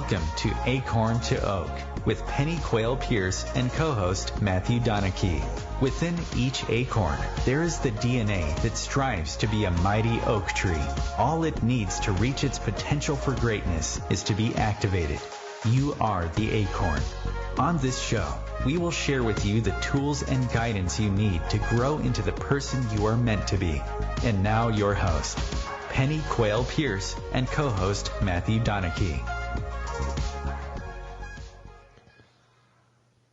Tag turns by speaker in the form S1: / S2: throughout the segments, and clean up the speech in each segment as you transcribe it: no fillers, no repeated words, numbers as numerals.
S1: Welcome to Acorn to Oak with Pennie Quaile-Pearce and co-host Matthew Donnachie. Within each acorn, there is the DNA that strives to be a mighty oak tree. All it needs to reach its potential for greatness is to be activated. You are the acorn. On this show, we will share with you the tools and guidance you need to grow into the person you are meant to be. And now your host, Pennie Quaile-Pearce and co-host Matthew Donnachie.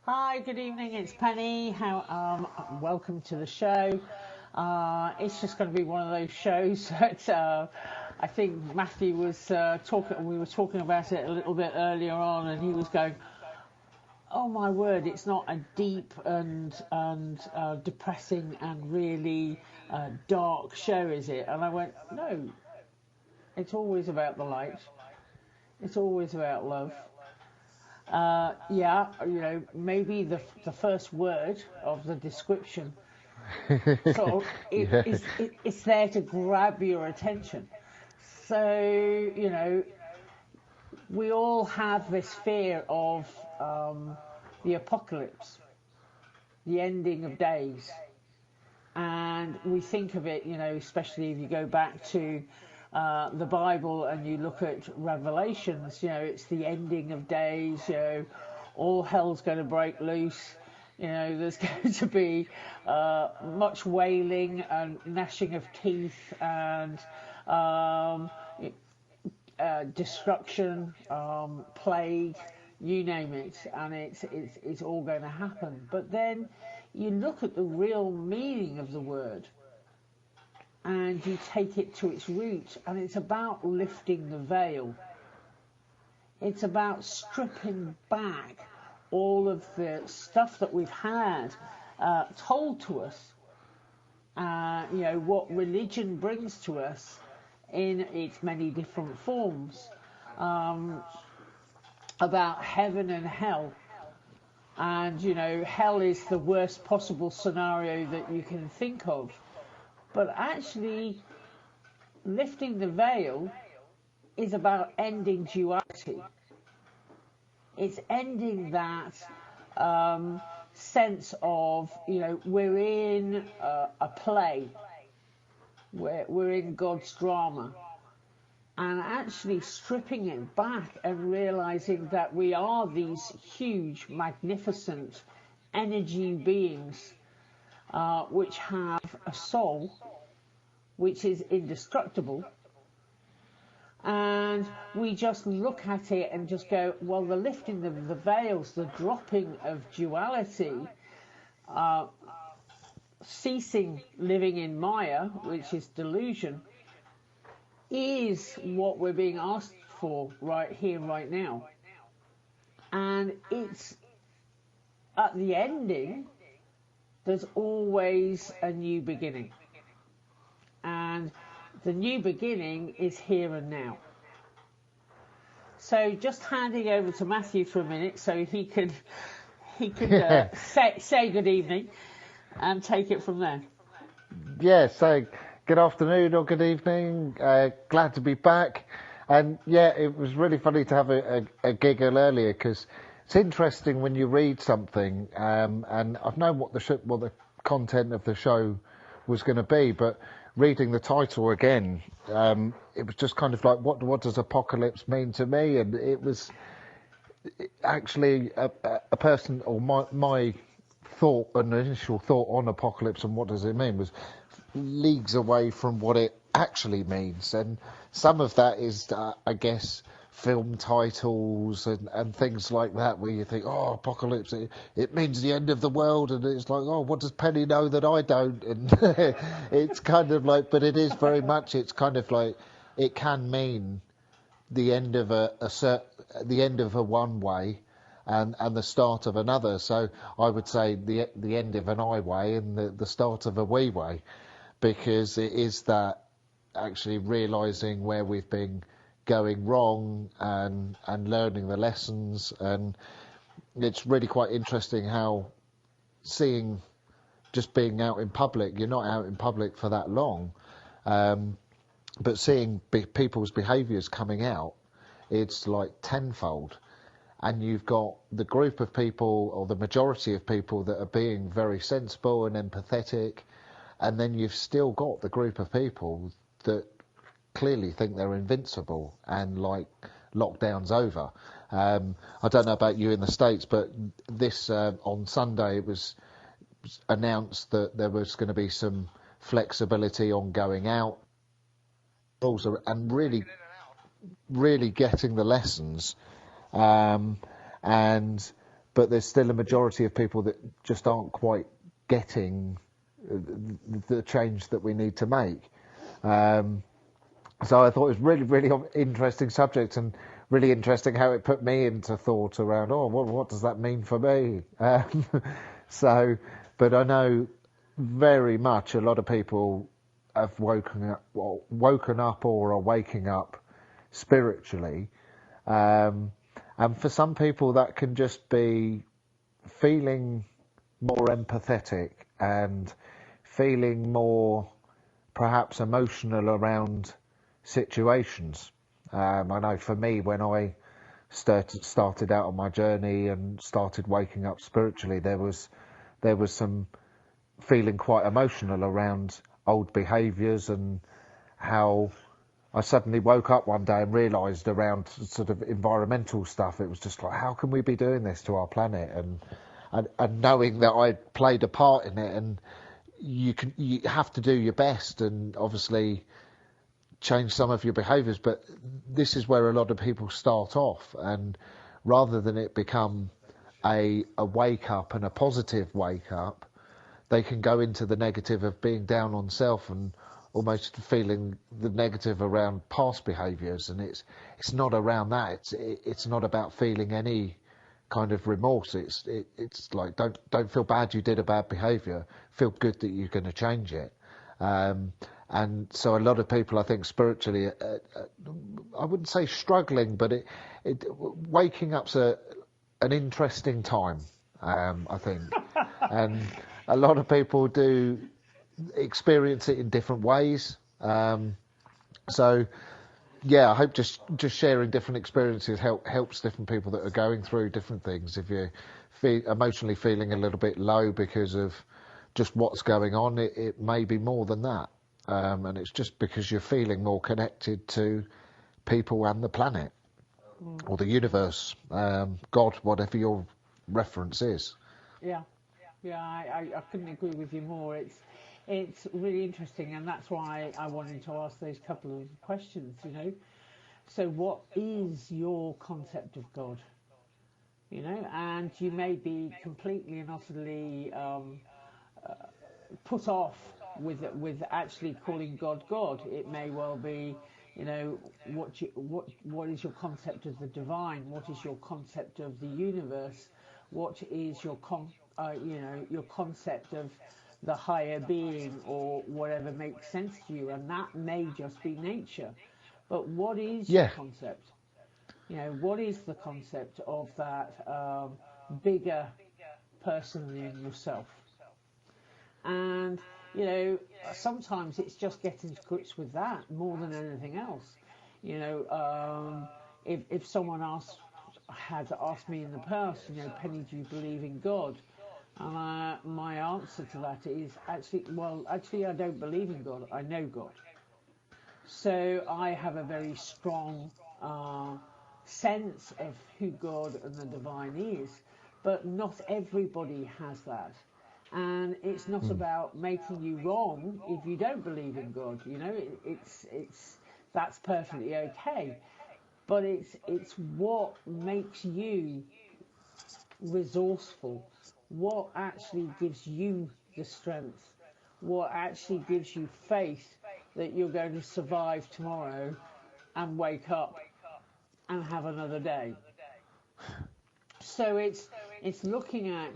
S2: Hi, good evening. It's Pennie. Welcome to the show. It's just going to be one of those shows that I think Matthew was talking. We were talking about it a little bit earlier on, and he was going, "Oh my word! It's not a deep and depressing and really dark show, is it?" And I went, "No. It's always about the light. It's always about love." Maybe the first word of the description, it's there to grab your attention. So, we all have this fear of the apocalypse, the ending of days. And we think of it, especially if you go back to the Bible and you look at Revelations, it's the ending of days, all hell's going to break loose, there's going to be much wailing and gnashing of teeth and destruction, plague, you name it, and it's all going to happen. But then you look at the real meaning of the word, and you take it to its root, and it's about lifting the veil. It's about stripping back all of the stuff that we've had told to us, what religion brings to us in its many different forms, about heaven and hell. And, hell is the worst possible scenario that you can think of. But actually, lifting the veil is about ending duality. It's ending that sense of, we're in a play, we're in God's drama, and actually stripping it back and realizing that we are these huge, magnificent energy beings which have a soul which is indestructible, and we just look at it and just go, well, the lifting of the veils, the dropping of duality, ceasing living in Maya, which is delusion, is what we're being asked for right here, right now. And it's at the ending, there's always a new beginning. And the new beginning is here and now. So just handing over to Matthew for a minute so he could say good evening and take it from there.
S3: Yeah, so good afternoon or good evening. Glad to be back. And yeah, it was really funny to have a giggle earlier, because it's interesting when you read something, and I've known what the content of the show was going to be, but reading the title again, it was just kind of like, what does apocalypse mean to me? And it was actually a person, or my thought, an initial thought on apocalypse and what does it mean was leagues away from what it actually means. And some of that is, I guess, film titles and things like that, where you think, oh, apocalypse, it means the end of the world, and it's like, oh, what does Pennie know that I don't? And it's kind of like, but it is very much, it's kind of like, it can mean the end of the end of a one way and the start of another. So I would say the end of an I way and the start of a we way, because it is that actually realising where we've been going wrong and learning the lessons. And it's really quite interesting how seeing, just being out in public, you're not out in public for that long, but seeing people's behaviours coming out it's like tenfold. And you've got the group of people, or the majority of people, that are being very sensible and empathetic, and then you've still got the group of people that clearly think they're invincible and like lockdown's over. I don't know about you in the States, but this on Sunday it was announced that there was going to be some flexibility on going out, and really getting the lessons. But there's still a majority of people that just aren't quite getting the change that we need to make. So I thought it was really interesting subject, and really interesting how it put me into thought around, what does that mean for me? But I know very much a lot of people have woken up or are waking up spiritually. And for some people that can just be feeling more empathetic and feeling more perhaps emotional around situations. I know for me, when I started out on my journey and started waking up spiritually, there was some feeling quite emotional around old behaviours, and how I suddenly woke up one day and realised around sort of environmental stuff, it was just like, how can we be doing this to our planet? And knowing that I played a part in it, and you have to do your best and obviously change some of your behaviours, but this is where a lot of people start off, and rather than it become a wake up and a positive wake up, they can go into the negative of being down on self and almost feeling the negative around past behaviours. And it's not around that. It's not about feeling any kind of remorse. It's like, don't feel bad you did a bad behaviour. Feel good that you're going to change it. And so a lot of people, I think, spiritually, I wouldn't say struggling, but waking up's an interesting time, I think. And a lot of people do experience it in different ways. So, yeah, I hope just sharing different experiences helps different people that are going through different things. If you're emotionally feeling a little bit low because of just what's going on, it may be more than that. And it's just because you're feeling more connected to people and the planet, or the universe, God, whatever your reference is.
S2: Yeah, I couldn't agree with you more. It's really interesting, and that's why I wanted to ask those couple of questions, So what is your concept of God? And you may be completely and utterly put off with actually calling God God. It may well be, what is your concept of the divine? What is your concept of the universe? What is your your concept of the higher being, or whatever makes sense to you? And that may just be nature. But what is your concept? What is the concept of that bigger person than yourself? And sometimes it's just getting to grips with that more than anything else. If someone had asked me in the past, Penny, do you believe in God? And my answer to that is actually I don't believe in God. I know God. So I have a very strong sense of who God and the divine is, but not everybody has that. And it's not about making you wrong if you don't believe in God. That's perfectly okay. But it's what makes you resourceful, what actually gives you the strength, what actually gives you faith that you're going to survive tomorrow and wake up and have another day. So it's looking at,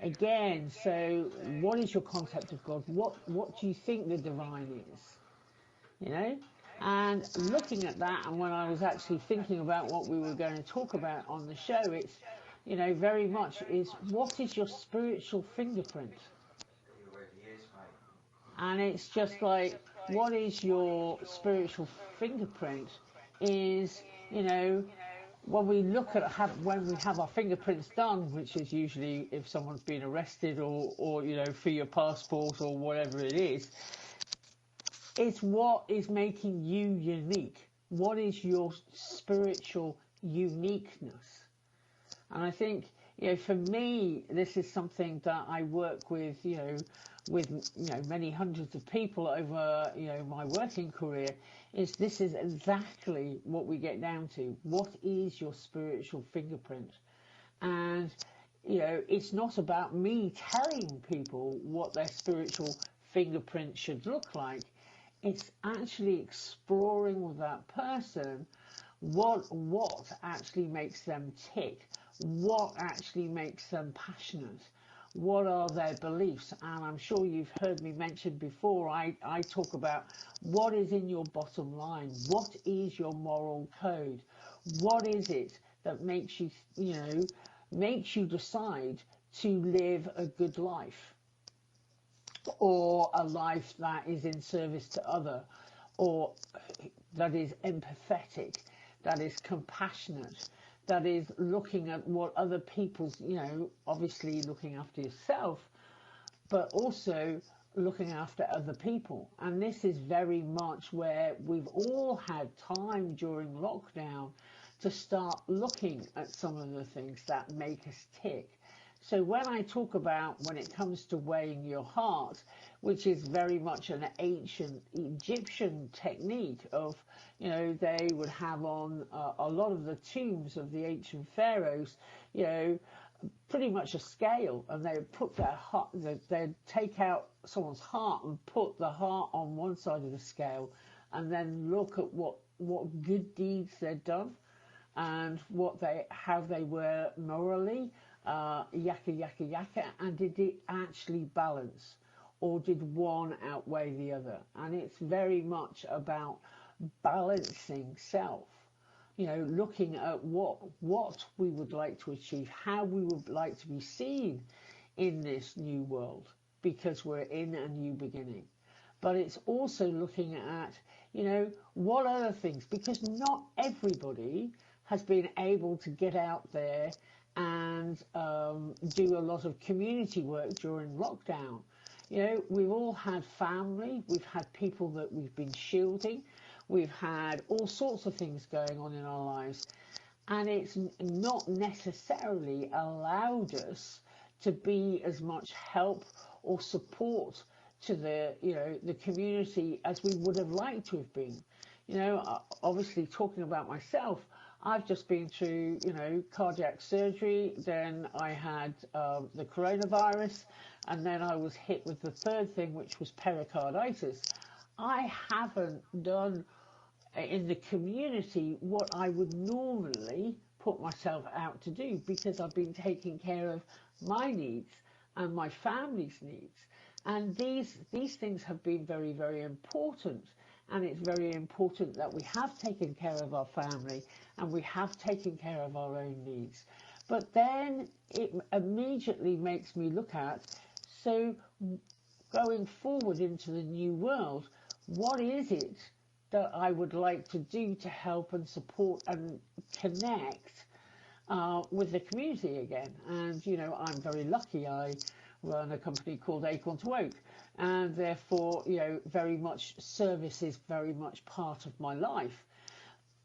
S2: again, so what is your concept of God? What do you think the divine is? And looking at that, and when I was actually thinking about what we were going to talk about on the show, it's, very much is, what is your spiritual fingerprint? And it's just like, what is your spiritual fingerprint is you know, when we look at when we have our fingerprints done, which is usually if someone's been arrested or you know, for your passport or whatever it is, it's what is making you unique. What is your spiritual uniqueness? And I think, you know, for me, this is something that I work with, many hundreds of people over, you know, my working career, this is exactly what we get down to. What is your spiritual fingerprint? And, you know, it's not about me telling people what their spiritual fingerprint should look like. It's actually exploring with that person what actually makes them tick, what actually makes them passionate, what are their beliefs. And I'm sure you've heard me mention before, I talk about what is in your bottom line, what is your moral code, what is it that makes you, makes you decide to live a good life, or a life that is in service to other, or that is empathetic, that is compassionate, that is looking at what other people's, obviously looking after yourself, but also looking after other people. And this is very much where we've all had time during lockdown to start looking at some of the things that make us tick. So when I talk about, when it comes to weighing your heart, which is very much an ancient Egyptian technique of, they would have on a lot of the tombs of the ancient pharaohs, pretty much a scale, and they would put their heart, they'd take out someone's heart and put the heart on one side of the scale, and then look at what good deeds they'd done and how they were morally, and did it actually balance, or did one outweigh the other? And it's very much about balancing self, looking at what we would like to achieve, how we would like to be seen in this new world, because we're in a new beginning. But it's also looking at, what other things, because not everybody has been able to get out there and do a lot of community work during lockdown. We've all had family, we've had people that we've been shielding, we've had all sorts of things going on in our lives, and it's not necessarily allowed us to be as much help or support to the community as we would have liked to have been. Obviously talking about myself, I've just been through, cardiac surgery, then I had the coronavirus, and then I was hit with the third thing, which was pericarditis. I haven't done in the community what I would normally put myself out to do, because I've been taking care of my needs and my family's needs. And these things have been very, very important. And it's very important that we have taken care of our family and we have taken care of our own needs. But then it immediately makes me look at, so going forward into the new world, what is it that I would like to do to help and support and connect with the community again? And, I'm very lucky. I run a company called Acorn to Oak, and therefore, very much service is very much part of my life.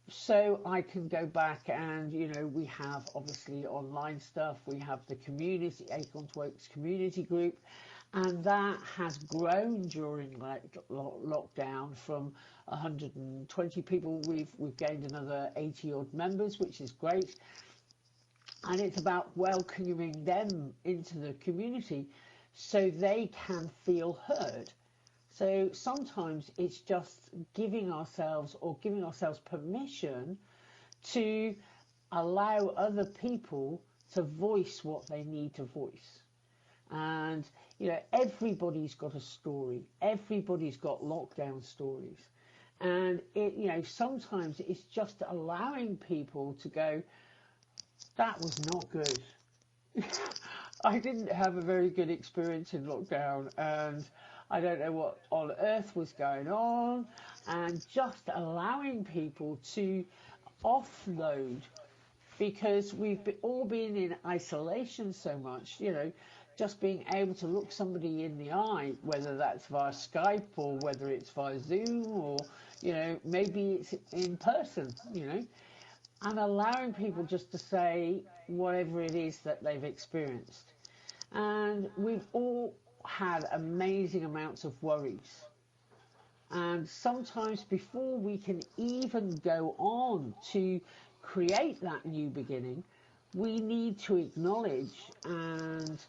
S2: So I can go back and, we have obviously online stuff, we have the community, Acorn to Oak's community group, and that has grown during lockdown from 120 people. We've gained another 80 odd members, which is great. And it's about welcoming them into the community so they can feel heard. So sometimes it's just giving ourselves permission to allow other people to voice what they need to voice. And, everybody's got a story. Everybody's got lockdown stories. And sometimes it's just allowing people to go, that was not good. I didn't have a very good experience in lockdown, and I don't know what on earth was going on, and just allowing people to offload, because all been in isolation so much, just being able to look somebody in the eye, whether that's via Skype or whether it's via Zoom or, maybe it's in person, and allowing people just to say whatever it is that they've experienced. And we've all had amazing amounts of worries. And sometimes before we can even go on to create that new beginning, we need to acknowledge and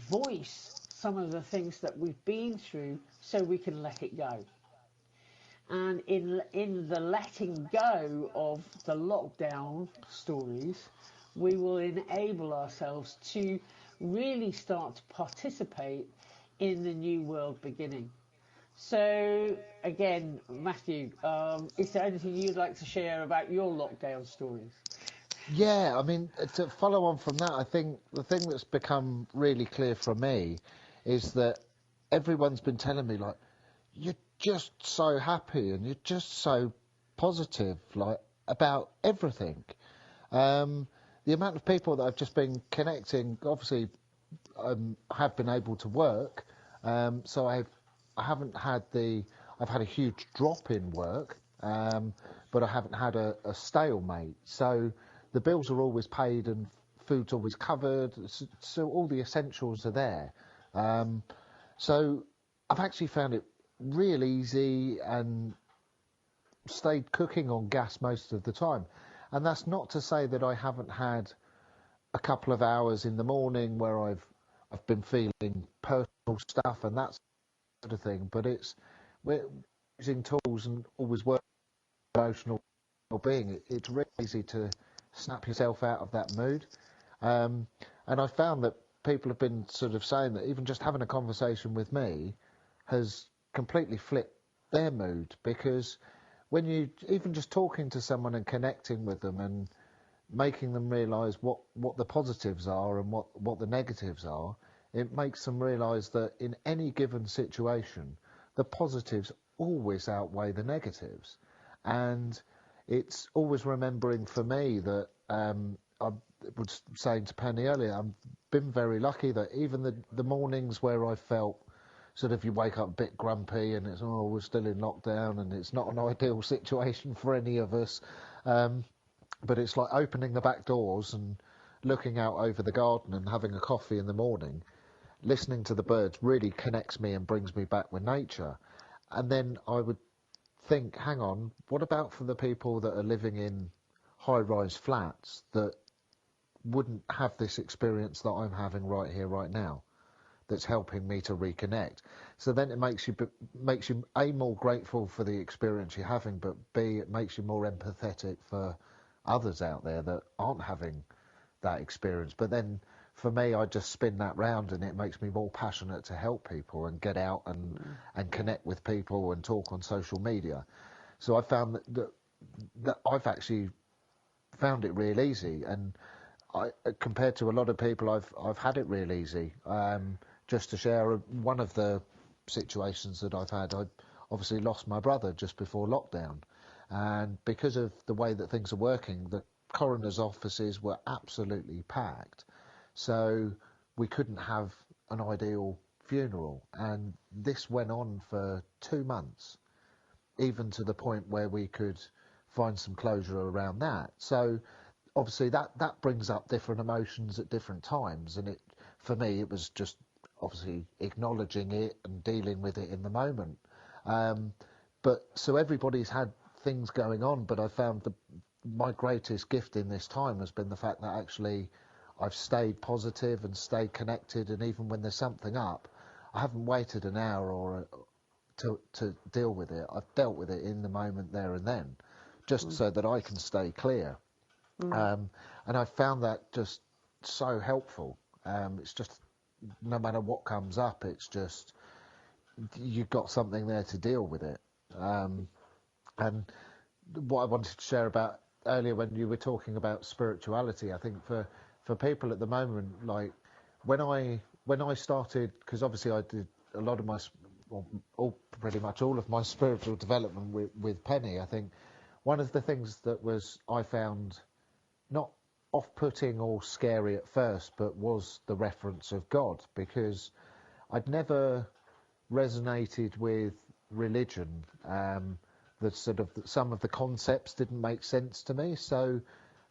S2: voice some of the things that we've been through so we can let it go. And in the letting go of the lockdown stories, we will enable ourselves to really start to participate in the new world beginning. So, again, Matthew, is there anything you'd like to share about your lockdown stories?
S3: Yeah, I mean, to follow on from that, I think the thing that's become really clear for me is that everyone's been telling me, like, you're just so happy and you're just so positive, like, about everything. The amount of people that I've just been connecting, obviously, have been able to work, so I've had a huge drop in work, but I haven't had a stalemate. So the bills are always paid and food's always covered, so all the essentials are there. So I've actually found it real easy and stayed cooking on gas most of the time. And that's not to say that I haven't had a couple of hours in the morning where I've been feeling personal stuff and that sort of thing, but we're using tools and always working on emotional well-being. It's really easy to snap yourself out of that mood. And I found that people have been sort of saying that even just having a conversation with me has completely flipped their mood, because when you even just talking to someone and connecting with them and making them realise what the positives are and what the negatives are, it makes them realise that in any given situation, the positives always outweigh the negatives. And it's always remembering for me that I was saying to Penny earlier, I've been very lucky that even the mornings where I felt sort of you wake up a bit grumpy and it's, oh, we're still in lockdown and it's not an ideal situation for any of us. But it's like opening the back doors and looking out over the garden and having a coffee in the morning, listening to the birds really connects me and brings me back with nature. And then I would think, hang on, what about for the people that are living in high-rise flats that wouldn't have this experience that I'm having right here, right now, that's helping me to reconnect? So then it makes you A, more grateful for the experience you're having, but B, it makes you more empathetic for others out there that aren't having that experience. But then for me, I just spin that round and it makes me more passionate to help people and get out and connect with people and talk on social media. So I found that I've actually found it real easy, and compared to a lot of people, I've had it real easy. Just to share one of the situations that I've had, I obviously lost my brother just before lockdown. And because of the way that things are working, the coroner's offices were absolutely packed. So we couldn't have an ideal funeral. And this went on for 2 months, even to the point where we could find some closure around that. So obviously that brings up different emotions at different times. And for me, it was just obviously acknowledging it and dealing with it in the moment. But so everybody's had things going on, but I found my greatest gift in this time has been the fact that actually I've stayed positive and stayed connected, and even when there's something up, I haven't waited an hour to deal with it. I've dealt with it in the moment there and then, just so that I can stay clear. And I found that just so helpful. It's just no matter what comes up, it's just you've got something there to deal with it. And what I wanted to share about earlier when you were talking about spirituality, I think for people at the moment, like when I started, because obviously I did a lot of my, pretty much all of my spiritual development with Penny. I think one of the things that I found not off-putting or scary at first, but was the reference of God, because I'd never resonated with religion. Some of the concepts didn't make sense to me, so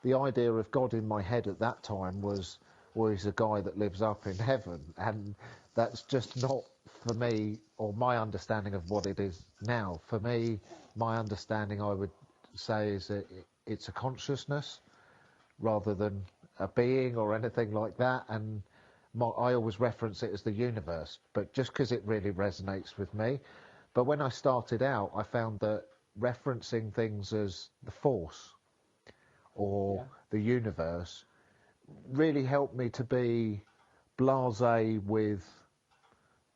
S3: the idea of God in my head at that time was, well, he's a guy that lives up in heaven, and that's just not for me, or my understanding of what it is now. For me, my understanding, I would say, is that it's a consciousness rather than a being or anything like that, and I always reference it as the universe, but just because it really resonates with me. But when I started out, I found that referencing things as the force or the universe really helped me to be blasé with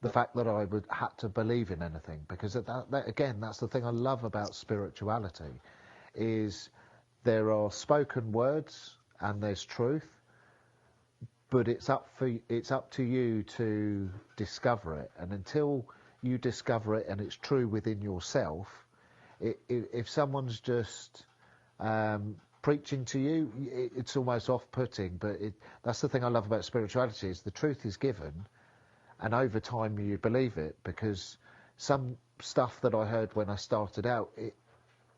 S3: the fact that I had to believe in anything, because again, that's the thing I love about spirituality, is there are spoken words and there's truth, but it's up to you to discover it. And until you discover it and it's true within yourself, if someone's just preaching to you, it's almost off-putting. But that's the thing I love about spirituality, is the truth is given, and over time you believe it. Because some stuff that I heard when I started out,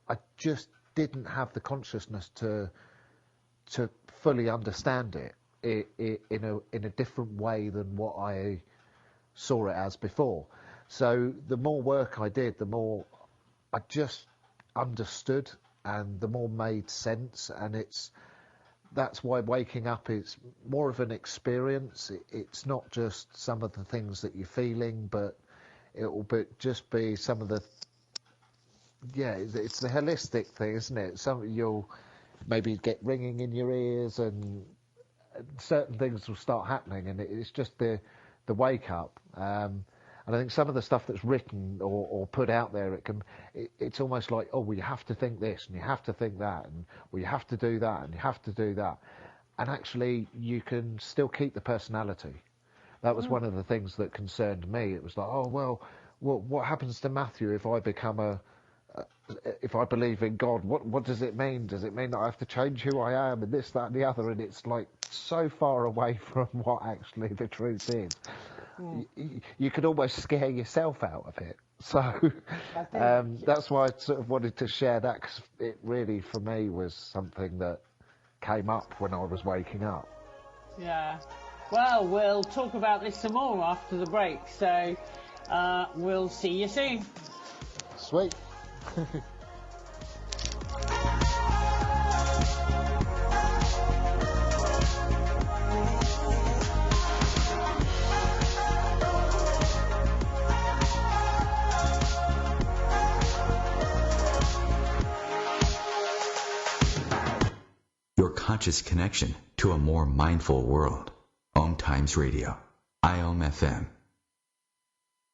S3: I just didn't have the consciousness to fully understand it in a different way than what I saw it as before. So the more work I did, the more I just understood, and the more made sense. And that's why waking up is more of an experience. It's not just some of the things that you're feeling, but it will just be some of the, it's the holistic thing, isn't it? You'll maybe get ringing in your ears, and certain things will start happening, and it's just the wake up. And I think some of the stuff that's written or put out there, it's almost like, oh, well, you have to think this, and you have to think that, and well, you have to do that, and you have to do that. And actually, you can still keep the personality. That was one of the things that concerned me. It was like, oh, well, what happens to Matthew if I become if I believe in God? What does it mean? Does it mean that I have to change who I am, and this, that, and the other? And it's like so far away from what actually the truth is. You could almost scare yourself out of it. So that's why I sort of wanted to share that, because it really, for me, was something that came up when I was waking up.
S2: Yeah. Well, we'll talk about this some more after the break. So we'll see you soon.
S3: Sweet.
S1: Your conscious connection to a more mindful world. OMTimes Radio. IOM-FM.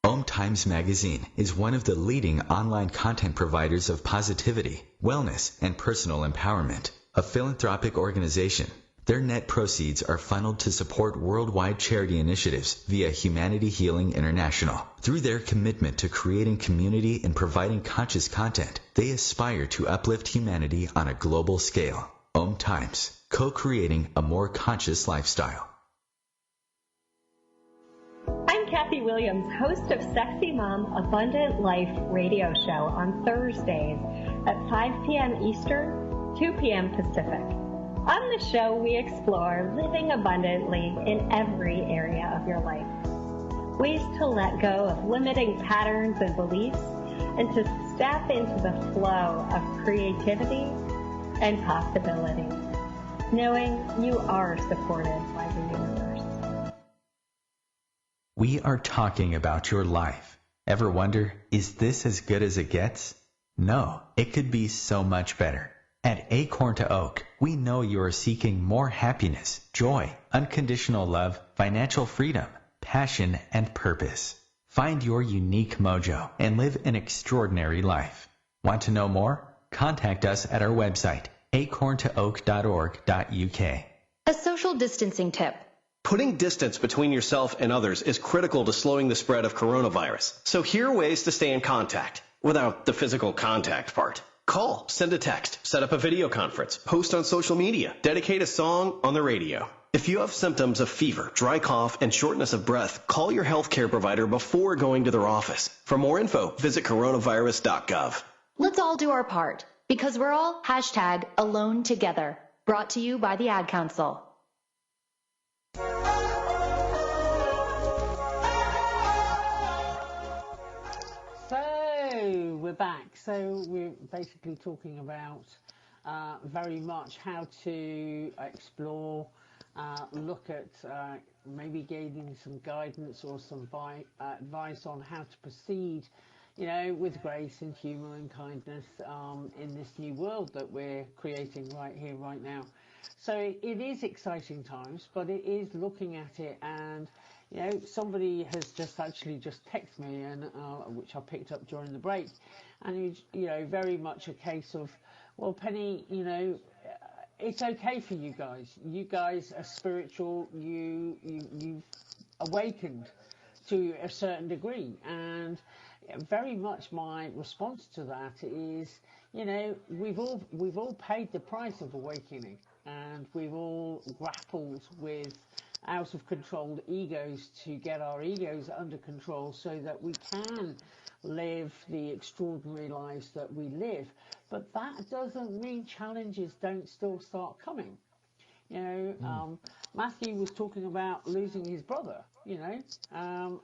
S1: OMTimes Magazine is one of the leading online content providers of positivity, wellness, and personal empowerment. A philanthropic organization, their net proceeds are funneled to support worldwide charity initiatives via Humanity Healing International. Through their commitment to creating community and providing conscious content, they aspire to uplift humanity on a global scale. OMTimes, co-creating a more conscious lifestyle.
S4: I'm Kathy Williams, host of Sexy Mom Abundant Life radio show on Thursdays at 5 p.m. Eastern, 2 p.m. Pacific. On the show, we explore living abundantly in every area of your life. Ways to let go of limiting patterns and beliefs, and to step into the flow of creativity and possibility, knowing you are supported by the universe.
S1: We are talking about your life. Ever wonder, is this as good as it gets? No, it could be so much better. At Acorn to Oak, we know you are seeking more happiness, joy, unconditional love, financial freedom, passion, and purpose. Find your unique mojo and live an extraordinary life. Want to know more? Contact us at our website, acorntooak.org.uk.
S5: A social distancing tip.
S6: Putting distance between yourself and others is critical to slowing the spread of coronavirus. So here are ways to stay in contact without the physical contact part. Call, send a text, set up a video conference, post on social media, dedicate a song on the radio. If you have symptoms of fever, dry cough, and shortness of breath, call your healthcare provider before going to their office. For more info, visit coronavirus.gov.
S5: Let's all do our part, because we're all #AloneTogether. Brought to you by the Ad Council.
S2: So we're back. So we're basically talking about very much how to explore, look at maybe gaining some guidance or some advice on how to proceed, you know, with grace and humour and kindness in this new world that we're creating right here, right now. So it is exciting times, but it is looking at it, and you know, somebody has just texted me, and which I picked up during the break, and it's, you know, very much a case of, well, Penny, you know, it's okay for you guys. You guys are spiritual. You've awakened to a certain degree, and very much my response to that is, you know, we've all paid the price of awakening, and we've all grappled with out of controlled egos to get our egos under control so that we can live the extraordinary lives that we live. But that doesn't mean challenges don't still start coming. You know, Matthew was talking about losing his brother, you know,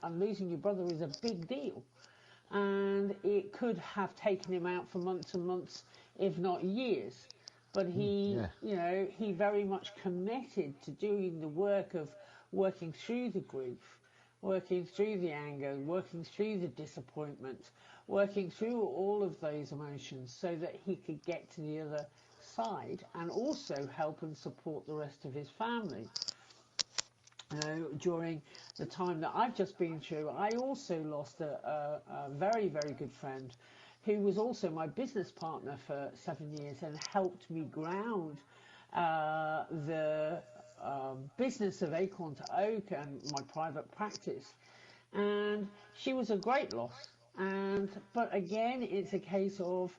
S2: and losing your brother is a big deal. And it could have taken him out for months and months, if not years. But he, you know, he very much committed to doing the work of working through the grief, working through the anger, working through the disappointment, working through all of those emotions so that he could get to the other side and also help and support the rest of his family. You know, during the time that I've just been through, I also lost a very, very good friend who was also my business partner for 7 years and helped me ground the business of Acorn to Oak and my private practice. And she was a great loss. But again, it's a case of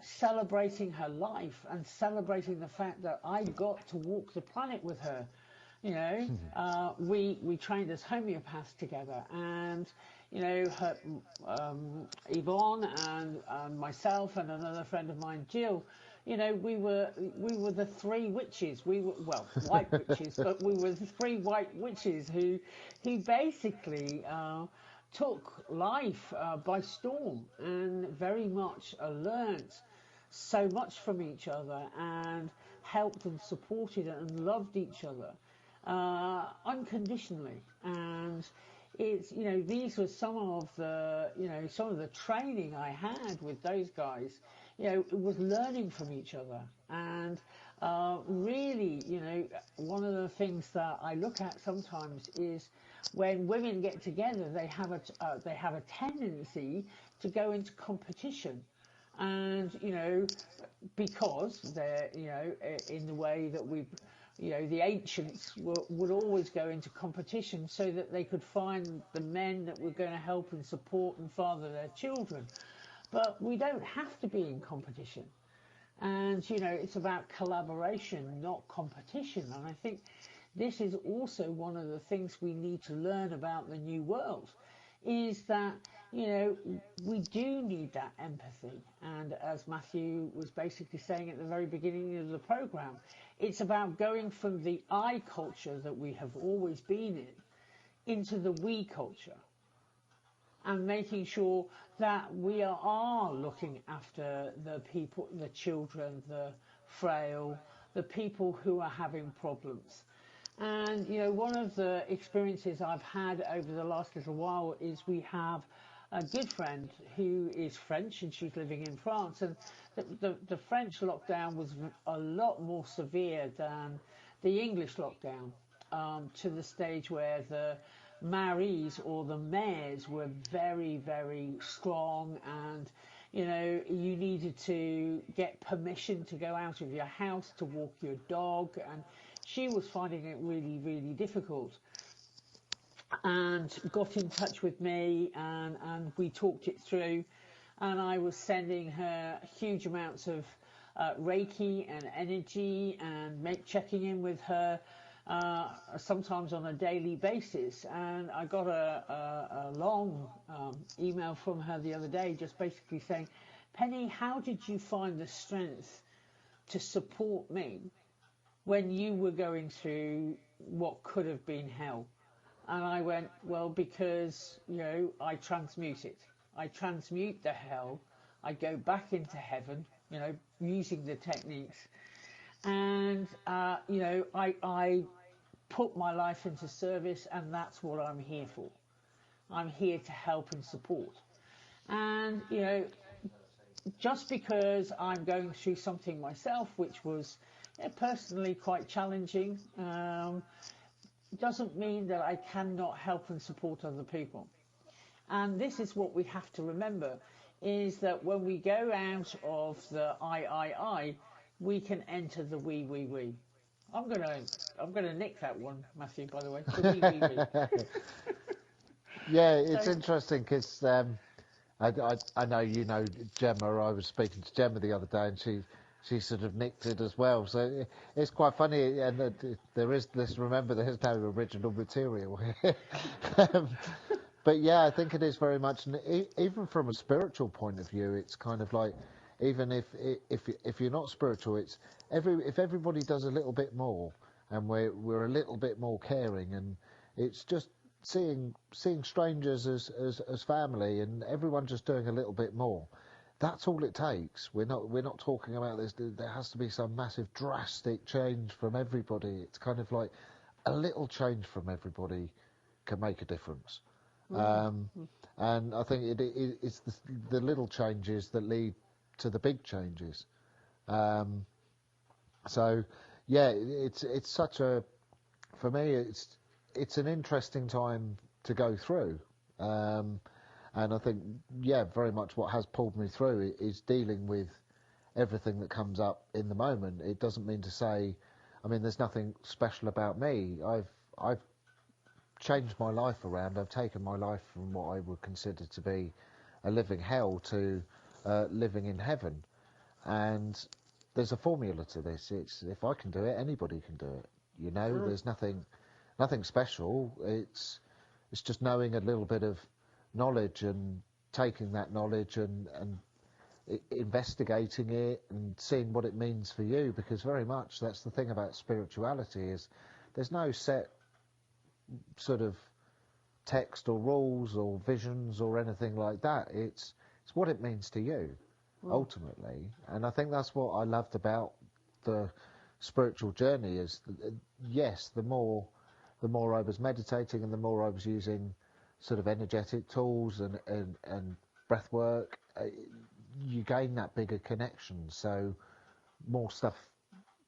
S2: celebrating her life and celebrating the fact that I got to walk the planet with her. You know, we trained as homeopaths together, and you know, her, Yvonne and myself and another friend of mine, Jill. You know, we were the three witches. We were, well, white witches, but we were the three white witches who basically took life by storm and very much learnt so much from each other and helped and supported and loved each other unconditionally. And it's, you know, these were some of the training I had with those guys. You know, it was learning from each other. And really, you know, one of the things that I look at sometimes is when women get together, they have a tendency to go into competition. And, you know, because they're, you know, in the way that you know, the ancients would always go into competition so that they could find the men that were going to help and support and father their children. But we don't have to be in competition. And, you know, it's about collaboration, not competition. And I think this is also one of the things we need to learn about the new world, is that, you know, we do need that empathy. And as Matthew was basically saying at the very beginning of the program, it's about going from the I culture that we have always been in into the we culture, and making sure that we are looking after the people, the children, the frail, the people who are having problems. And, you know, one of the experiences I've had over the last little while is we have a good friend who is French and she's living in France. And the French lockdown was a lot more severe than the English lockdown, to the stage where the maries or the mayors were very, very strong, and you know, you needed to get permission to go out of your house to walk your dog, and she was finding it really, really difficult, and got in touch with me, and we talked it through. and I was sending her huge amounts of Reiki and energy, and checking in with her sometimes on a daily basis. And I got a long email from her the other day, just basically saying, Penny, how did you find the strength to support me when you were going through what could have been hell? And I went, well, because, I transmute it. I transmute the hell. I go back into heaven, using the techniques. And, I put my life into service, and that's what I'm here for. I'm here to help and support. And, just because I'm going through something myself, which was personally quite challenging, doesn't mean that I cannot help and support other people. And this is what we have to remember, is that when we go out of the I, we can enter the we. I'm gonna nick that one, Matthew, by the way. The we.
S3: Yeah, it's interesting because I know Gemma. I was speaking to Gemma the other day, and she sort of nicked it as well. So it's quite funny, and there is this. Remember, there's no original material here. But yeah, I think it is very much, even from a spiritual point of view, it's kind of like, even if you're not spiritual, it's if everybody does a little bit more, and we're a little bit more caring, and it's just seeing strangers as family, and everyone just doing a little bit more. That's all it takes. We're not talking about this. There has to be some massive drastic change from everybody. It's kind of like a little change from everybody can make a difference. And I think it's the little changes that lead to the big changes. So yeah, it's such a, for me, it's an interesting time to go through. And I think, yeah, very much what has pulled me through is dealing with everything that comes up in the moment. It doesn't mean to say, I mean, there's nothing special about me. I've changed my life around. I've taken my life from what I would consider to be a living hell to living in heaven. And there's a formula to this. It's, if I can do it, anybody can do it. There's nothing special. It's just knowing a little bit of knowledge and taking that knowledge and investigating it and seeing what it means for you, because very much that's the thing about spirituality, is there's no set sort of text or rules or visions or anything like that. It's what it means to you ultimately. And I think that's what I loved about the spiritual journey, is yes, the more I was meditating and the more I was using sort of energetic tools and breath work, you gain that bigger connection. So more stuff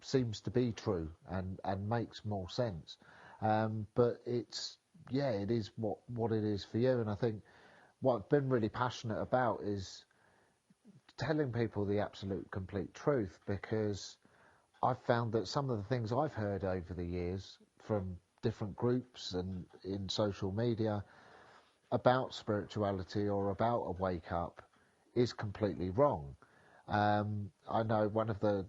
S3: seems to be true and makes more sense. But it is what it is for you. And I think what I've been really passionate about is telling people the absolute complete truth, because I've found that some of the things I've heard over the years from different groups and in social media about spirituality or about a wake up is completely wrong. I know one of the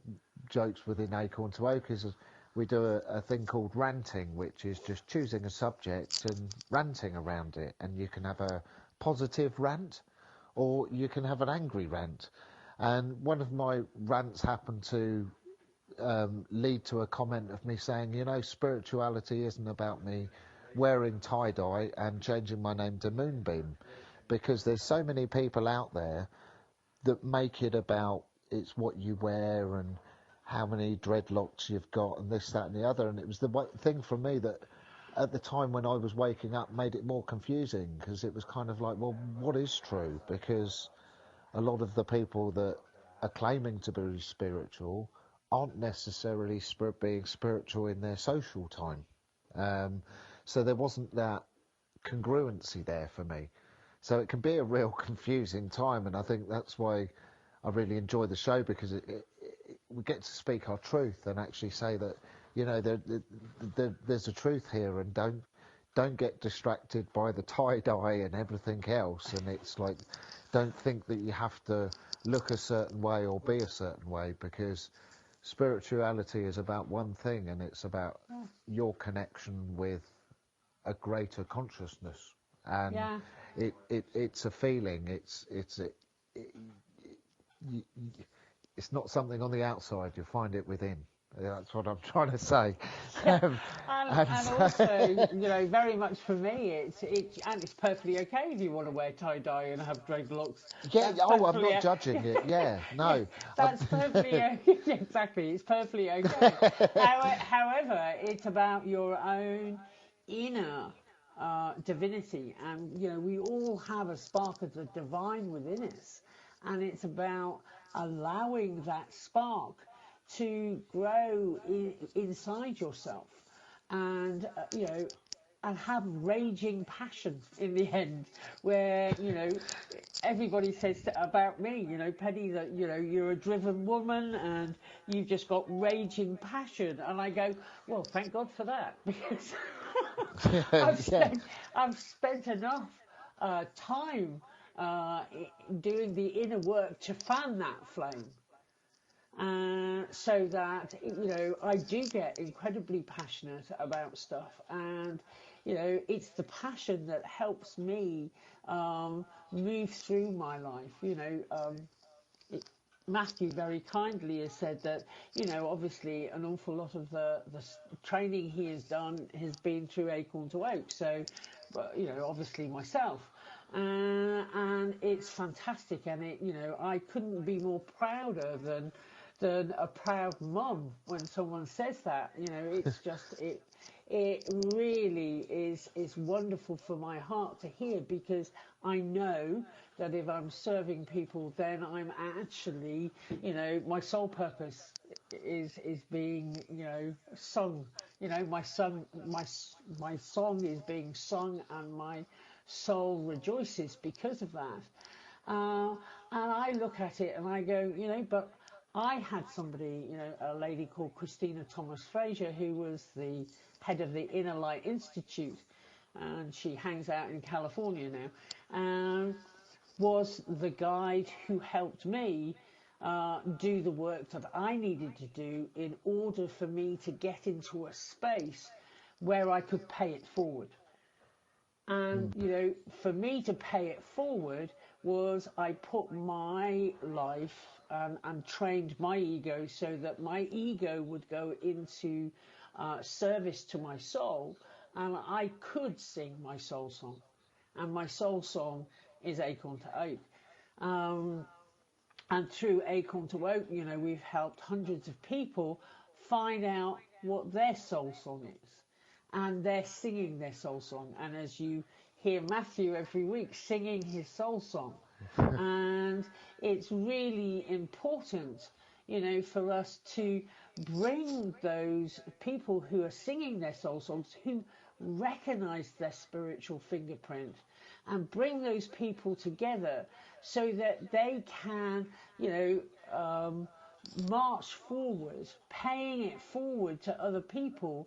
S3: jokes within Acorn to Oak is we do a thing called ranting, which is just choosing a subject and ranting around it. And you can have a positive rant or you can have an angry rant. And one of my rants happened to lead to a comment of me saying, spirituality isn't about me wearing tie-dye and changing my name to Moonbeam, because there's so many people out there that make it about it's what you wear and how many dreadlocks you've got and this, that and the other. And it was the thing for me that at the time when I was waking up made it more confusing, because it was kind of like, well, what is true? Because a lot of the people that are claiming to be spiritual aren't necessarily being spiritual in their social time. So there wasn't that congruency there for me. So it can be a real confusing time, and I think that's why I really enjoy the show, because we get to speak our truth and actually say that, there's a truth here, and don't get distracted by the tie-dye and everything else. And it's like, don't think that you have to look a certain way or be a certain way, because spirituality is about one thing, and it's about your connection with a greater consciousness. And it's a feeling. It's not something on the outside. You'll find it within. That's what I'm trying to say.
S2: And also, very much for me, it's perfectly okay if you want to wear tie-dye and have dreadlocks.
S3: Yeah, I'm not judging it. Yeah, no.
S2: That's perfectly exactly. It's perfectly okay. However, it's about your own inner divinity, and we all have a spark of the divine within us, and it's about allowing that spark to grow inside yourself, and and have raging passion in the end, where everybody says about me, Penny, that you're a driven woman and you've just got raging passion, and I go, well, thank God for that, because I've spent enough time doing the inner work to fan that flame. So that I do get incredibly passionate about stuff, and it's the passion that helps me move through my life. Matthew very kindly has said that obviously an awful lot of the training he has done has been through Acorn to Oak, so obviously myself. And it's fantastic, and I couldn't be more prouder than a proud mum when someone says that. It's just it really is wonderful for my heart to hear, because I know that if I'm serving people, then I'm actually my sole purpose is being sung. My song is being sung, and my soul rejoices because of that. And I look at it and I go, but I had somebody, a lady called Christina Thomas Fraser, who was the head of the Inner Light Institute, and she hangs out in California now, and was the guide who helped me do the work that I needed to do in order for me to get into a space where I could pay it forward. And, for me to pay it forward was I put my life and trained my ego so that my ego would go into service to my soul, and I could sing my soul song. And my soul song is Acorn to Oak. And through Acorn to Oak, we've helped hundreds of people find out what their soul song is. And they're singing their soul song. And as you hear Matthew every week singing his soul song, and it's really important, for us to bring those people who are singing their soul songs, who recognize their spiritual fingerprint, and bring those people together so that they can, march forward, paying it forward to other people,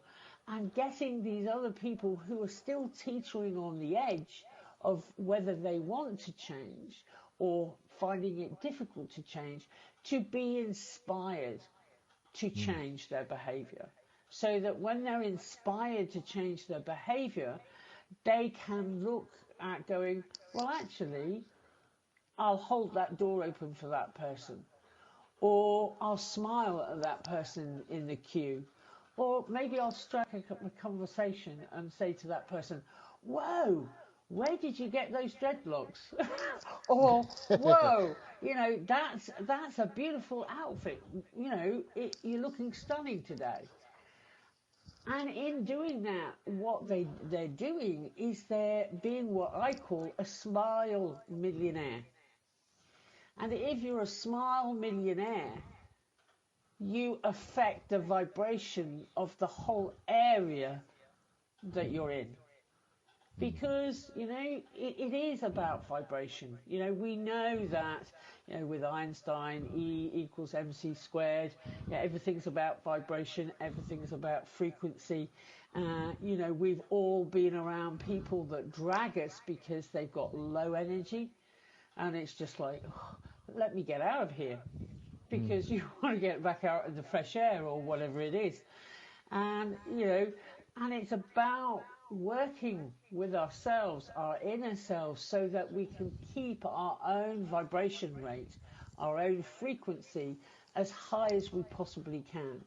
S2: and getting these other people who are still teetering on the edge of whether they want to change or finding it difficult to change, to be inspired to change their behavior. So that when they're inspired to change their behavior, they can look at going, well, actually, I'll hold that door open for that person. Or I'll smile at that person in the queue. Or maybe I'll strike a conversation and say to that person, whoa, where did you get those dreadlocks? Or, whoa, that's a beautiful outfit. You're looking stunning today. And in doing that, what they're doing is they're being what I call a smile millionaire. And if you're a smile millionaire, you affect the vibration of the whole area that you're in. because, you know, it is about vibration. You know, we know that, you know, with Einstein, E equals mc squared, you know, everything's about vibration, everything's about frequency. You know, we've all been around people that drag us because they've got low energy, and it's just like, oh, let me get out of here, because you want to get back out in the fresh air or whatever it is. And, you know, and it's about working with ourselves, our inner selves, so that we can keep our own vibration rate, our own frequency as high as we possibly can.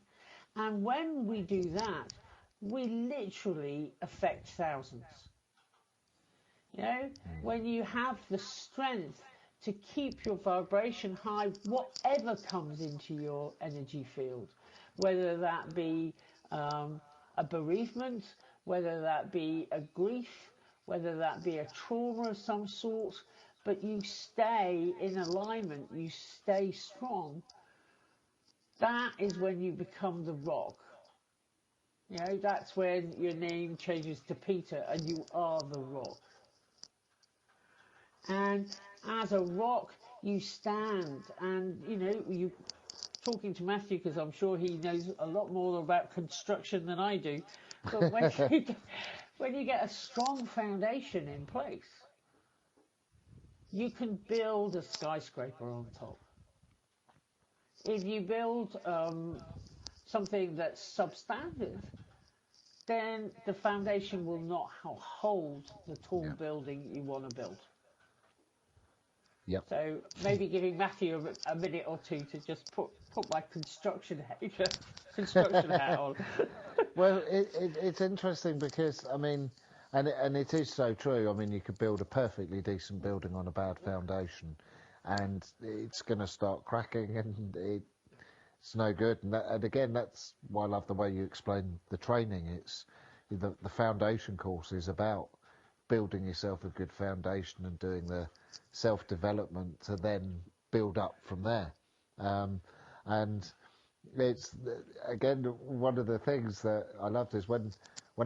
S2: And when we do that, we literally affect thousands. You know, when you have the strength to keep your vibration high, whatever comes into your energy field, whether that be a bereavement, whether that be a grief, whether that be a trauma of some sort, but you stay in alignment, you stay strong, that is when you become the rock. You know, that's when your name changes to Peter and you are the rock. And as a rock, you stand, and, you know, you talking to Matthew, because I'm sure he knows a lot more about construction than I do, but when you get a strong foundation in place, you can build a skyscraper on top. If you build something that's substandard, then the foundation will not hold the tall building you want to build.
S3: Yep.
S2: So maybe giving Matthew a minute or two to just put my construction hat on.
S3: Well, it's interesting because, I mean, and it is so true. I mean, you could build a perfectly decent building on a bad foundation, and it's going to start cracking, and it's no good. And again, that's why I love the way you explain the training. It's the foundation course is about building yourself a good foundation and doing the self-development to then build up from there. And it's, again, one of the things that I loved is when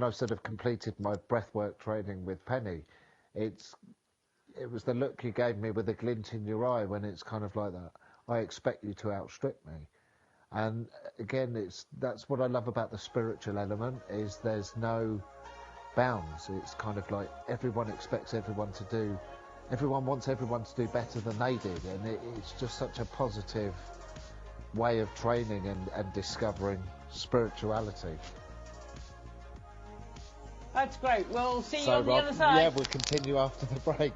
S3: I've sort of completed my breathwork training with Penny, it was the look you gave me with a glint in your eye when it's kind of like that. I expect you to outstrip me. And again, that's what I love about the spiritual element, is there's no bounds. It's kind of like everyone expects everyone wants everyone to do better than they did, and it's just such a positive way of training and discovering spirituality.
S2: That's great. We'll see you on the other side.
S3: Yeah, we'll continue after the break.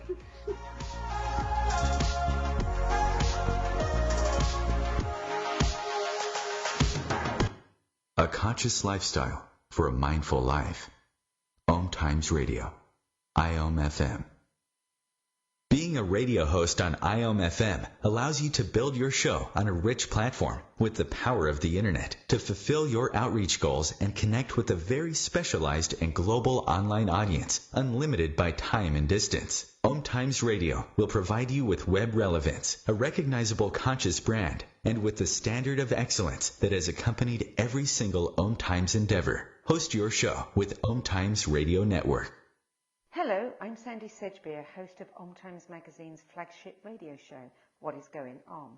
S1: A conscious lifestyle for a mindful life. OMTimes Radio, IOM FM. Being a radio host on IOM FM allows you to build your show on a rich platform with the power of the internet to fulfill your outreach goals and connect with a very specialized and global online audience, unlimited by time and distance. OMTimes Radio will provide you with web relevance, a recognizable conscious brand, and with the standard of excellence that has accompanied every single OMTimes endeavor. Host your show with OMTimes Radio Network.
S7: Hello, I'm Sandy Sedgbeer, host of OMTimes Magazine's flagship radio show, What is Going On?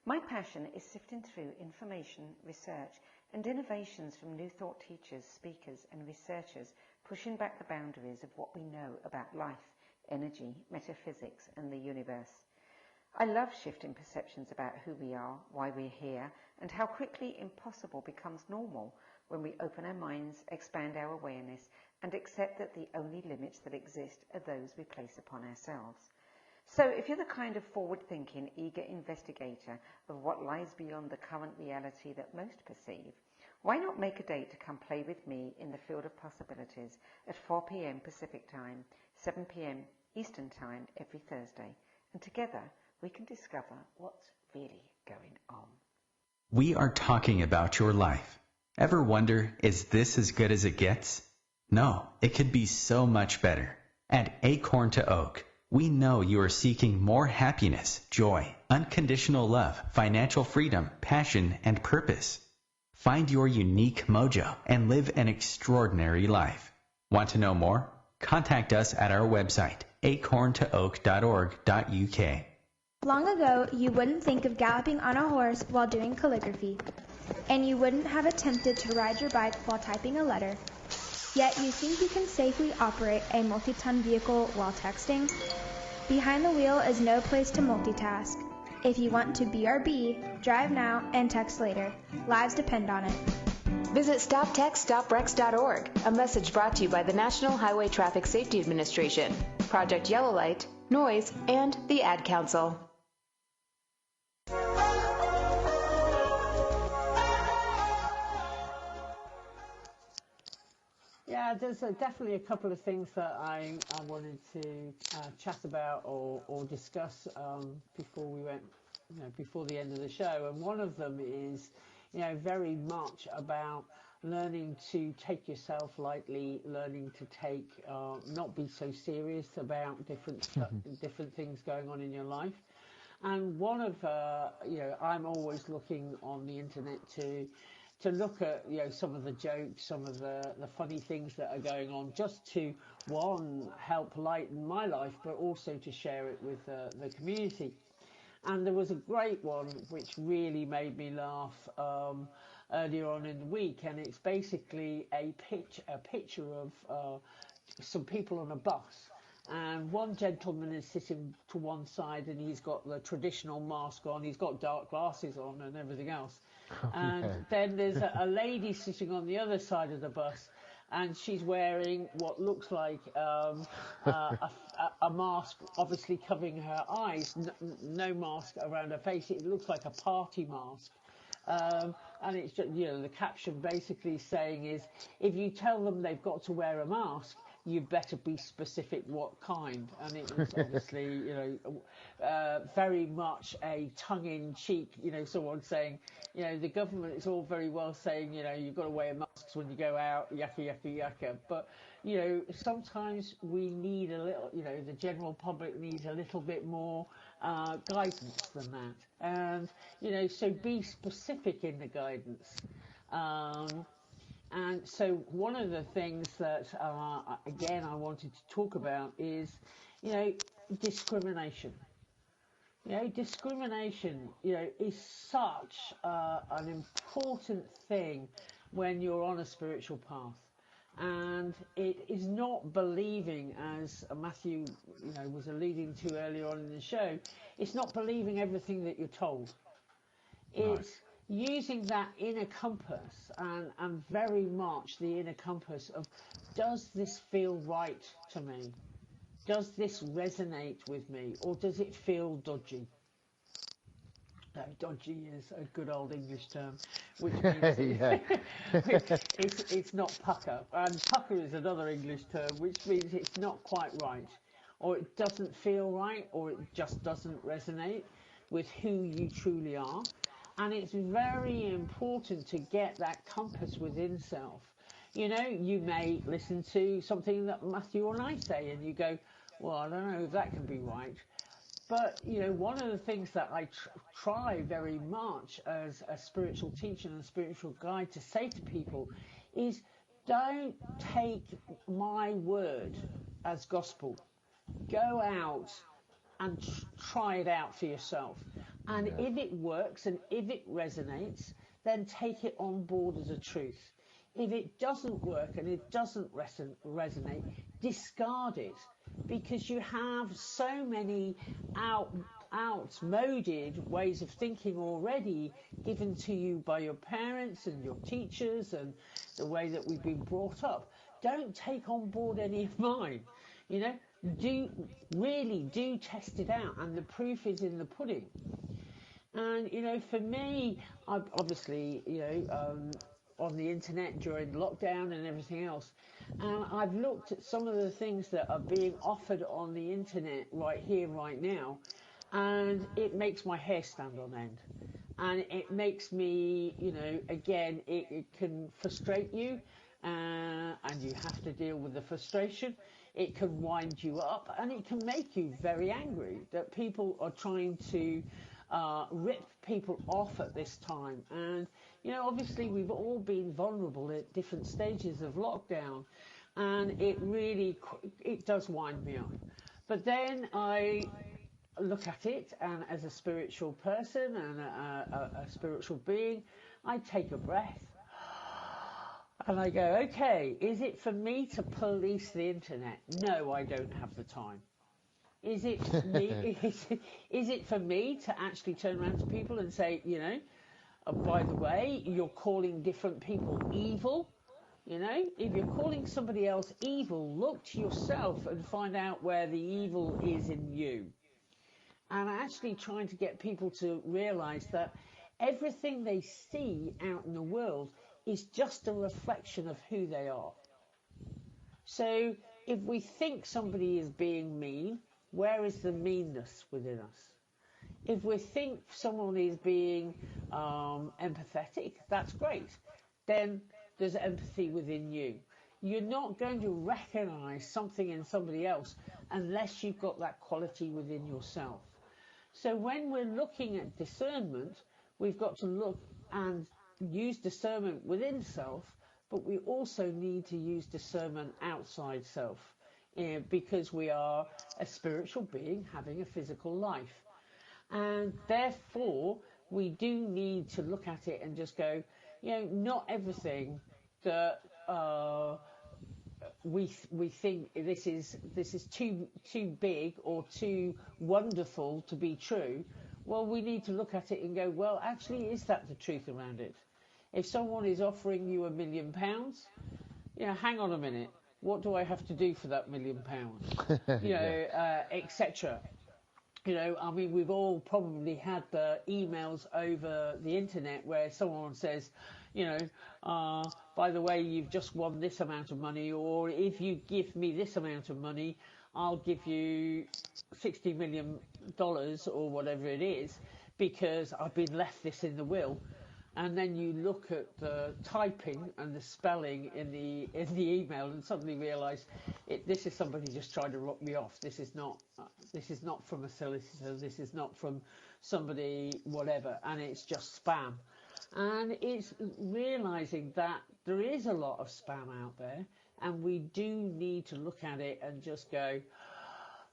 S7: My passion is sifting through information, research and innovations from new thought teachers, speakers and researchers pushing back the boundaries of what we know about life, energy, metaphysics and the universe. I love shifting perceptions about who we are, why we're here, and how quickly impossible becomes normal when we open our minds, expand our awareness, and accept that the only limits that exist are those we place upon ourselves. So if you're the kind of forward-thinking, eager investigator of what lies beyond the current reality that most perceive, why not make a date to come play with me in the field of possibilities at 4 p.m. Pacific Time, 7 p.m. Eastern Time every Thursday, and together we can discover what's really going on.
S1: We are talking about your life. Ever wonder, is this as good as it gets? No, it could be so much better. At Acorn to Oak, we know you are seeking more happiness, joy, unconditional love, financial freedom, passion, and purpose. Find your unique mojo and live an extraordinary life. Want to know more? Contact us at our website, acorntooak.org.uk.
S8: Long ago, you wouldn't think of galloping on a horse while doing calligraphy, and you wouldn't have attempted to ride your bike while typing a letter. Yet you think you can safely operate a multi-ton vehicle while texting? Behind the wheel is no place to multitask. If you want to BRB, drive now and text later. Lives depend on it.
S9: Visit StopTextStopWrecks.org, a message brought to you by the National Highway Traffic Safety Administration, Project Yellow Light, Noise, and the Ad Council.
S2: Yeah, there's definitely a couple of things that I wanted to chat about or discuss before we went, before the end of the show. And one of them is, very much about learning to take yourself lightly, learning to take, not be so serious about different things going on in your life. And one of, I'm always looking on the internet to look at, some of the jokes, some of the funny things that are going on, just to, one, help lighten my life, but also to share it with the community. And there was a great one which really made me laugh earlier on in the week, and it's basically a picture of some people on a bus. And one gentleman is sitting to one side, and he's got the traditional mask on, he's got dark glasses on and everything else. And then there's a lady sitting on the other side of the bus, and she's wearing what looks like a mask, obviously covering her eyes, no mask around her face. It looks like a party mask. And it's just, the caption basically saying is, if you tell them they've got to wear a mask, you better be specific what kind. And it was obviously, very much a tongue-in-cheek, someone saying, the government is all very well saying, you've got to wear masks when you go out, yakka, yakka, yakka. But, sometimes we need a little, the general public needs a little bit more guidance than that. And, so be specific in the guidance. And so one of the things that, again, I wanted to talk about is, discrimination. Discrimination, is such an important thing when you're on a spiritual path. And it is not believing, as Matthew, was alluding to earlier on in the show, it's not believing everything that you're told. It's using that inner compass and very much the inner compass of, does this feel right to me? Does this resonate with me, or does it feel dodgy? Dodgy is a good old English term, which means it's not pucker. And pucker is another English term, which means it's not quite right, or it doesn't feel right, or it just doesn't resonate with who you truly are. And it's very important to get that compass within self. You may listen to something that Matthew and I say, and you go, well, I don't know if that can be right. But, one of the things that I try very much as a spiritual teacher and a spiritual guide to say to people is, don't take my word as gospel. Go out and try it out for yourself. And if it works and if it resonates, then take it on board as a truth. If it doesn't work and it doesn't resonate, discard it, because you have so many outmoded ways of thinking already given to you by your parents and your teachers and the way that we've been brought up. Don't take on board any of mine. Do test it out, and the proof is in the pudding. And for me, I've obviously on the internet during lockdown and everything else, and I've looked at some of the things that are being offered on the internet right here, right now, and it makes my hair stand on end. And it makes me, again, it can frustrate you, and you have to deal with the frustration. It can wind you up, and it can make you very angry that people are trying to rip people off at this time. And obviously we've all been vulnerable at different stages of lockdown, and it does wind me up. But then I look at it, and as a spiritual person and a spiritual being, I take a breath and I go, okay, is it for me to police the internet? No, I don't have the time. Is it for me to actually turn around to people and say, by the way, you're calling different people evil? If you're calling somebody else evil, look to yourself and find out where the evil is in you. And actually trying to get people to realise that everything they see out in the world is just a reflection of who they are. So if we think somebody is being mean, where is the meanness within us? If we think someone is being empathetic, that's great. Then there's empathy within you. You're not going to recognise something in somebody else unless you've got that quality within yourself. So when we're looking at discernment, we've got to look and use discernment within self, but we also need to use discernment outside self, because we are a spiritual being having a physical life. And therefore, we do need to look at it and just go, not everything that we think this is too big or too wonderful to be true. Well, we need to look at it and go, well, actually, is that the truth around it? If someone is offering you £1 million, hang on a minute, what do I have to do for that £1 million? Etc. We've all probably had the emails over the internet where someone says, by the way, you've just won this amount of money, or if you give me this amount of money, I'll give you $60 million or whatever it is, because I've been left this in the will. And then you look at the typing and the spelling in the email and suddenly realise this is somebody just trying to rock me off. This is not from a solicitor. This is not from somebody whatever, and it's just spam. And it's realising that there is a lot of spam out there, and we do need to look at it and just go,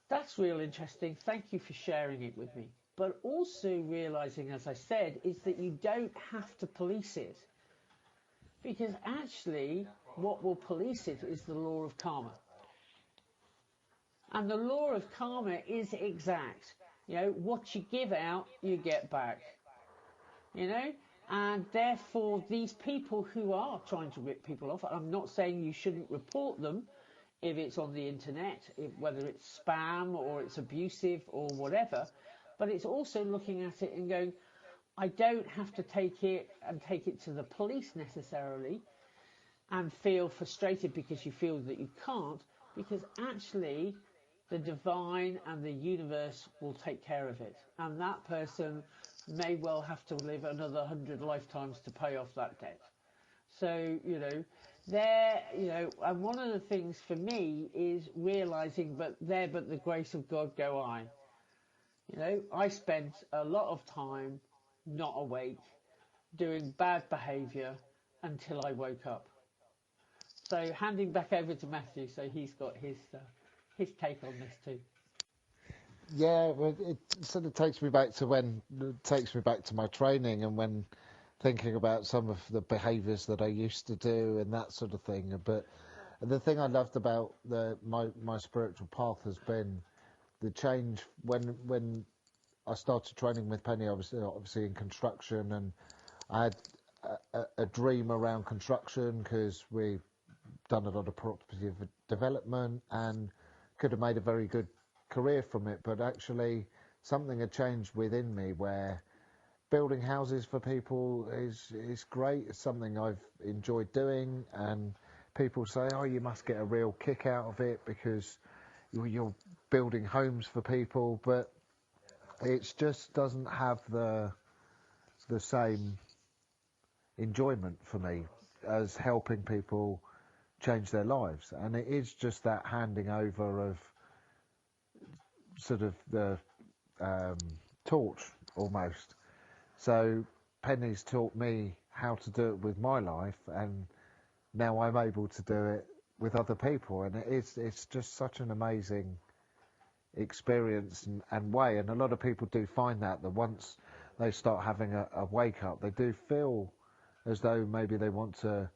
S2: that's real interesting. Thank you for sharing it with me. But also realising, as I said, is that you don't have to police it. Because actually, what will police it is the law of karma. And the law of karma is exact. What you give out, you get back. And therefore, these people who are trying to rip people off, I'm not saying you shouldn't report them if it's on the internet, whether it's spam or it's abusive or whatever. But it's also looking at it and going, I don't have to take it to the police necessarily and feel frustrated because you feel that you can't, because actually the divine and the universe will take care of it. And that person may well have to live another 100 lifetimes to pay off that debt. So, and one of the things for me is realising, but the grace of God go I. I spent a lot of time not awake, doing bad behaviour until I woke up. So handing back over to Matthew, so he's got his take on this too.
S3: Yeah, well, it sort of takes me back to my training, and when thinking about some of the behaviours that I used to do and that sort of thing. But the thing I loved about my spiritual path has been the change when I started training with Pennie. I was obviously in construction, and I had a dream around construction because we've done a lot of property development and could have made a very good career from it. But actually something had changed within me where building houses for people is great. It's something I've enjoyed doing, and people say, oh, you must get a real kick out of it because you're building homes for people, but it just doesn't have the same enjoyment for me as helping people change their lives. And it is just that handing over of sort of the torch almost. So Pennie's taught me how to do it with my life, and now I'm able to do it with other people, and it's just such an amazing experience and way. And a lot of people do find that once they start having a wake up, they do feel as though maybe they want to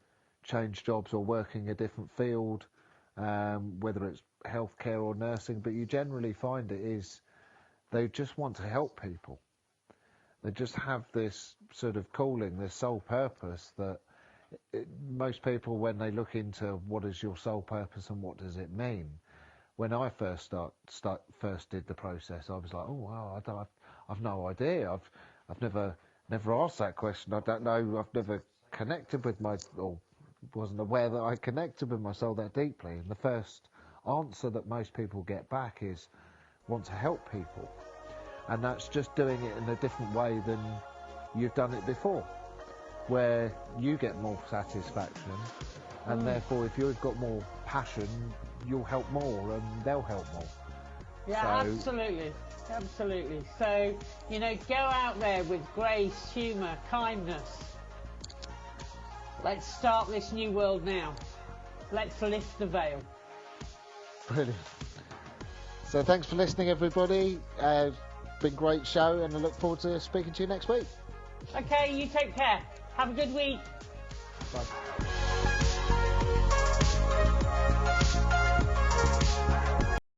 S3: change jobs or working a different field, whether it's healthcare or nursing, but you generally find it is they just want to help people. They just have this sort of calling, this sole purpose that most people, when they look into what is your sole purpose and what does it mean, when I first first did the process, I was like, oh wow, I've no idea. I've never asked that question. I don't know. I've never connected with or wasn't aware that I connected with my soul that deeply. And the first answer that most people get back is want to help people. And that's just doing it in a different way than you've done it before, where you get more satisfaction, and therefore if you've got more passion, you'll help more and they'll help more.
S2: Yeah, absolutely. So, go out there with grace, humour, kindness. Let's start this new world now. Let's lift the veil.
S3: Brilliant. So thanks for listening, everybody. Been a great show, and I look forward to speaking to you next week.
S2: Okay, you take care. Have a good week.
S3: Bye.